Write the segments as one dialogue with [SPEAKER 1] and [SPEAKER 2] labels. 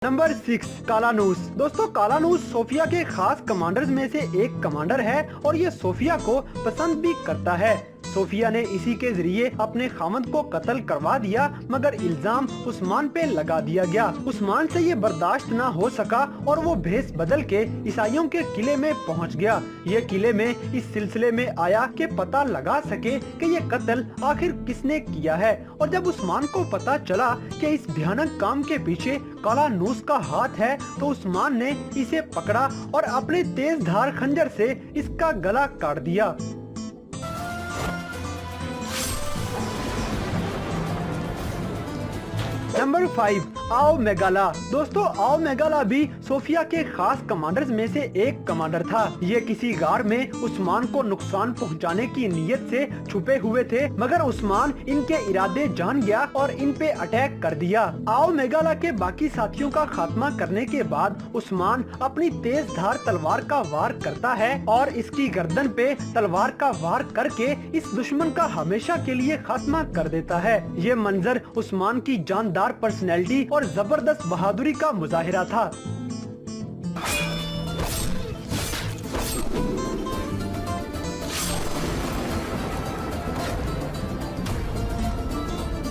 [SPEAKER 1] Number 6 कालानूस। दोस्तों कालानूस Sophia के खास कमांडर्स में से एक कमांडर है और ये सोफिया को पसंद भी करता है। सोफिया ने इसी के जरिए अपने खामद को कत्ल करवा दिया, मगर इल्जाम उस्मान पे लगा दिया गया। उस्मान से ये बर्दाश्त ना हो सका और वो भेस बदल के ईसाइयों के किले में पहुंच गया। ये किले में इस सिलसिले में आया कि पता लगा सके कि ये कत्ल आखिर किसने किया है। और जब उस्मान को पता चला कि इस भयानक काम के पीछे कालानूस का हाथ है, तो उस्मान ने इसे पकड़ा और अपने तेज धार खंजर से इसका गला काट दिया। नंबर 5 आओ मेगाला। दोस्तों आओ मेगाला भी सोफिया के खास कमांडर्स में से एक कमांडर था। ये किसी गार में उस्मान को नुकसान पहुंचाने की नीयत से छुपे हुए थे, मगर उस्मान इनके इरादे जान गया और इन पे अटैक कर दिया। आओ मेगाला के बाकी साथियों का खात्मा करने के बाद उस्मान अपनी तेज धार तलवार का वार करता है और इसकी गर्दन पे तलवार का वार करके इस दुश्मन का हमेशा के लिए खात्मा कर देता है। ये मंजर उस्मान की जानदार पर्सनैलिटी और जबरदस्त बहादुरी का मुजाहिरा था।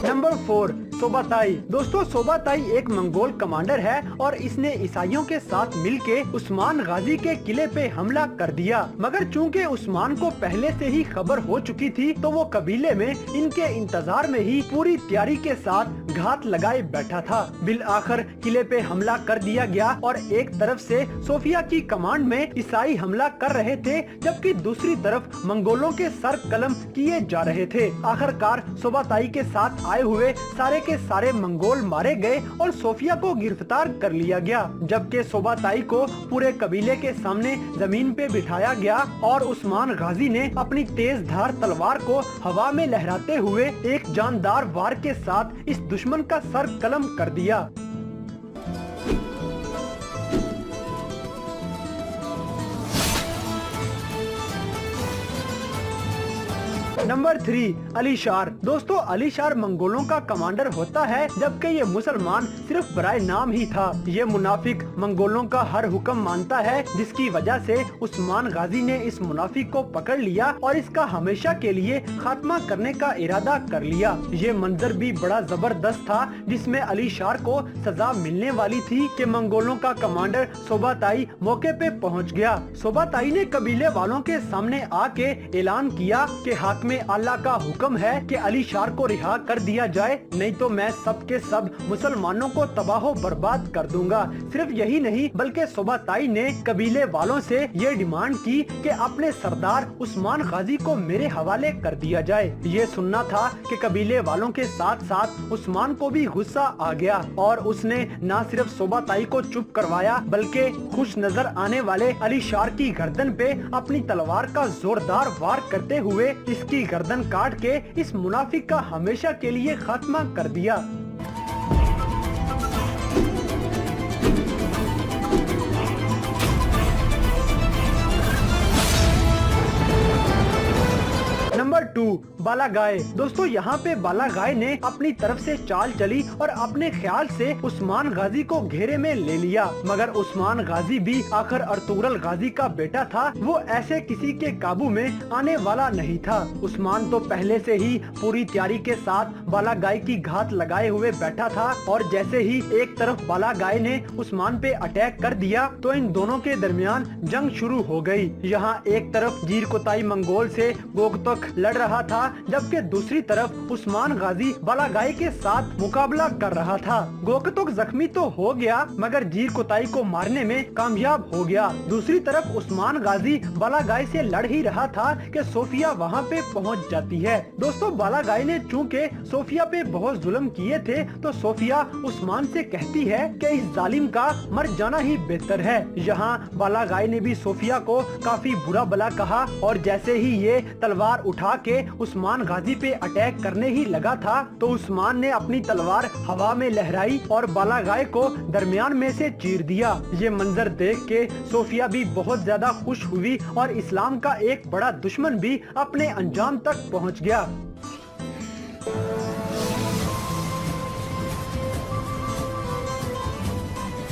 [SPEAKER 1] नंबर 4 सोबाताई। दोस्तों सोबाताई एक मंगोल कमांडर है और इसने ईसाइयों के साथ मिलके उस्मान गाजी के किले पे हमला कर दिया, मगर चूंकि उस्मान को पहले से ही खबर हो चुकी थी, तो वो कबीले में इनके इंतजार में ही पूरी तैयारी के साथ घात लगाए बैठा था। बिल आखिर किले पे हमला कर दिया गया और एक तरफ से सोफिया की कमांड में ईसाई हमला कर रहे थे, जबकि दूसरी तरफ मंगोलों के सर कलम किए जा रहे थे। आखिरकार सोबाताई के साथ आए हुए सारे के सारे मंगोल मारे गए और सोफिया को गिरफ्तार कर लिया गया, जबकि सोबाताई को पूरे कबीले के सामने जमीन पे बिठाया गया और उस्मान गाजी ने अपनी तेज धार तलवार को हवा में लहराते हुए एक जानदार वार के साथ इस दुश्मन का सर कलम कर दिया। नंबर 3 अलीशार। दोस्तों अलीशार मंगोलों का कमांडर होता है, जबकि ये मुसलमान सिर्फ बराए नाम ही था। ये मुनाफिक मंगोलों का हर हुक्म मानता है, जिसकी वजह से उस्मान गाजी ने इस मुनाफिक को पकड़ लिया और इसका हमेशा के लिए खात्मा करने का इरादा कर लिया। ये मंजर भी बड़ा जबरदस्त था, जिसमें अलीशार को सजा मिलने वाली थी कि मंगोलों का कमांडर सोबाताई मौके पे पहुंच गया। सोबाताई ने कबीले वालों के सामने आके ऐलान किया कि हाकिम अल्लाह का हुक्म है कि अलीशार को रिहा कर दिया जाए, नहीं तो मैं सब के सब मुसलमानों को तबाहो बर्बाद कर दूंगा। सिर्फ यही नहीं, बल्कि सोबाताई ने कबीले वालों से ये डिमांड की कि अपने सरदार उस्मान गाजी को मेरे हवाले कर दिया जाए। ये सुनना था कि कबीले वालों के साथ साथ उस्मान को भी गुस्सा आ गया और उसने न सिर्फ सोबाताई को चुप करवाया, बल्कि खुश नजर आने वाले अलीशार की गर्दन पे अपनी तलवार का जोरदार वार करते हुए इसकी गर्दन काट के इस मुनाफिक का हमेशा के लिए खात्मा कर दिया। नंबर 2 बालागाय। दोस्तों यहाँ पे बालागाय ने अपनी तरफ से चाल चली और अपने ख्याल से उस्मान गाजी को घेरे में ले लिया, मगर उस्मान गाजी भी आखिर अर्तुगरुल गाजी का बेटा था। वो ऐसे किसी के काबू में आने वाला नहीं था। उस्मान तो पहले से ही पूरी तैयारी के साथ बालागाय की घात लगाए हुए बैठा था और जैसे ही एक तरफ बालागाय ने उस्मान पे अटैक कर दिया, तो इन दोनों के दरमियान जंग शुरू हो गई। यहाँ एक तरफ जीरकोताई मंगोल से गोकतक लड़ रहा था, जबकि दूसरी तरफ उस्मान गाजी बालागाय के साथ मुकाबला कर रहा था। गोकतक जख्मी तो हो गया, मगर जीरकोताई को मारने में कामयाब हो गया। दूसरी तरफ उस्मान गाजी बालागाय से लड़ ही रहा था कि सोफिया वहाँ पे पहुँच जाती है। दोस्तों बालागाय ने चूँकि सोफिया पे बहुत जुल्म किए थे, तो सोफिया उस्मान से कहती है कि इस जालिम का मर जाना ही बेहतर है। यहाँ बालागाय ने भी सोफिया को काफी बुरा भला कहा और जैसे ही ये तलवार उठा के उस्मान गाजी पे अटैक करने ही लगा था, तो उस्मान ने अपनी तलवार हवा में लहराई और बालागाय को दरमियान में से चीर दिया। ये मंजर देख के सोफिया भी बहुत ज्यादा खुश हुई और इस्लाम का एक बड़ा दुश्मन भी अपने अंजाम तक पहुंच गया।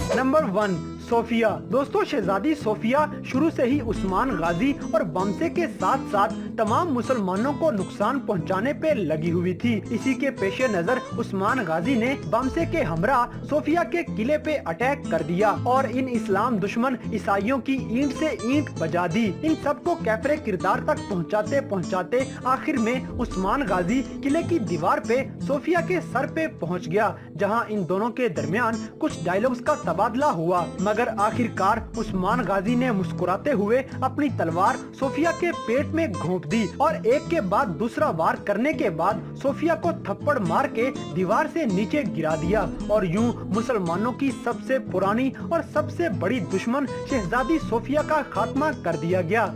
[SPEAKER 1] Number 1, Sophia. दोस्तों, शहजादी सोफिया शुरू से ही उस्मान गाजी और बमसे के साथ साथ तमाम मुसलमानों को नुकसान पहुंचाने पे लगी हुई थी। इसी के पेश नजर उस्मान गाजी ने बमसे के हमरा सोफिया के किले पे अटैक कर दिया और इन इस्लाम दुश्मन ईसाइयों की ईंट से ईंट बजा दी। इन सबको कैफरे किरदार तक पहुंचाते पहुंचाते आखिर में उस्मान गाजी किले की दीवार पे सोफिया के सर पे पहुंच गया, जहां इन दोनों के दरमियान कुछ डायलॉग्स का तबादला हुआ, मगर आखिरकार उस्मान गाजी ने मुस्कुराते हुए अपनी तलवार सोफिया के पेट में घोंप दी और एक के बाद दूसरा वार करने के बाद सोफिया को थप्पड़ मार के दीवार से नीचे गिरा दिया और यूं मुसलमानों की सबसे पुरानी और सबसे बड़ी दुश्मन शहजादी सोफिया का खात्मा कर दिया गया।